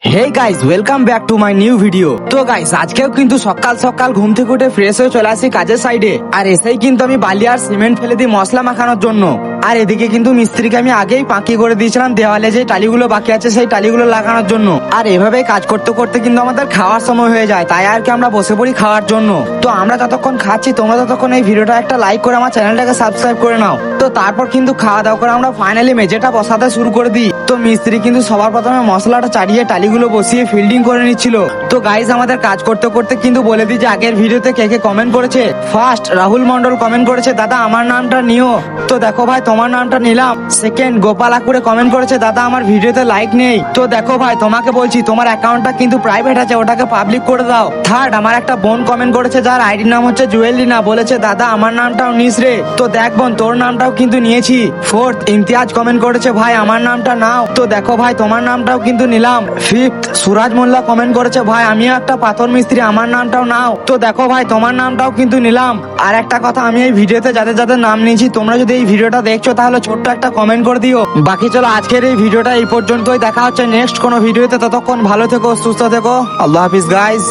Hey guys, welcome back to my new video. তো guys, আজকেও কিন্তু সকাল সকাল ঘুম থেকে উঠে ফ্রেশ হয়ে চলে আসি কাজের সাইডে। আর এসেই কিন্তু আমি বালি আর সিমেন্ট ফেলে দিই মশলা মাখানোর জন্য। আর এদিকে কিন্তু মিস্ত্রিকে আমি আগেই পাকি করে দিয়েছিলাম দেওয়ালে যে টালিগুলো বাকি আছে সেই টালিগুলো লাগানোর জন্য। আর এভাবে কাজ করতে করতে কিন্তু আমাদের খাওয়ার সময় হয়ে যায়, তাই আর কি আমরা বসে পড়ি খাওয়ার জন্য। তো আমরা যতক্ষণ খাচ্ছি তোমরা ততক্ষণ এই ভিডিওটা একটা লাইক করে আমার চ্যানেলটাকে সাবস্ক্রাইব করে নাও। তো তারপর কিন্তু খাওয়া দাওয়া করে আমরা ফাইনালি মেঝেটা বসাতে শুরু করে দিই। তো মিস্ত্রি কিন্তু সবার প্রথমে মশলাটা চাড়িয়ে টালিগুলো বসিয়ে ফিল্ডিং করে নিচ্ছিল। তো গাইজ, আমাদের কাজ করতে করতে কিন্তু বলে দিই যে আগের ভিডিওতে কে কে কমেন্ট করেছে। ফার্স্ট রাহুল মন্ডল কমেন্ট করেছে, দাদা আমার নামটা নিও। তো দেখো ভাই, তোমার নামটা নিলাম। সেকেন্ড গোপাল আকুরে কমেন্ট করেছে, দাদা আমার ভিডিওতে লাইক নেই। তো দেখো ভাই, তোমাকে বলছি তোমার অ্যাকাউন্টটা কিন্তু প্রাইভেট আছে, ওটাকে পাবলিক করে দাও। থার্ড আমার একটা বোন কমেন্ট করেছে যার আইডির নাম হচ্ছে জুয়েলিনা, বলেছে দাদা আমার নামটাও নিস রে। তো দেখ বোন, তোর নামটাও কিন্তু নিয়েছি। ফোর্থ ইমতিয়াজ কমেন্ট করেছে, ভাই আমার নামটা নাও। তো দেখো ভাই, তোমার নামটাও কিন্তু নিলাম। ফিফথ সুরাজ মোল্লা কমেন্ট করেছে, ভাই আমিও একটা পাথর মিস্ত্রি, আমার নামটাও নাও। তো দেখো ভাই, তোমার নামটাও কিন্তু নিলাম। আর একটা কথা, আমি এই ভিডিওতে যাদের যাদের নাম নিয়েছি, তোমরা যদি এই ভিডিওটা দেখছো তাহলে ছোট্ট একটা কমেন্ট করে দিও। বাকি চলো আজকের এই ভিডিওটা এই পর্যন্তই, দেখা হচ্ছে নেক্সট কোনো ভিডিওতে। ততক্ষণ ভালো থেকো, সুস্থ থেকো, আল্লাহ হাফিজ গাইজ।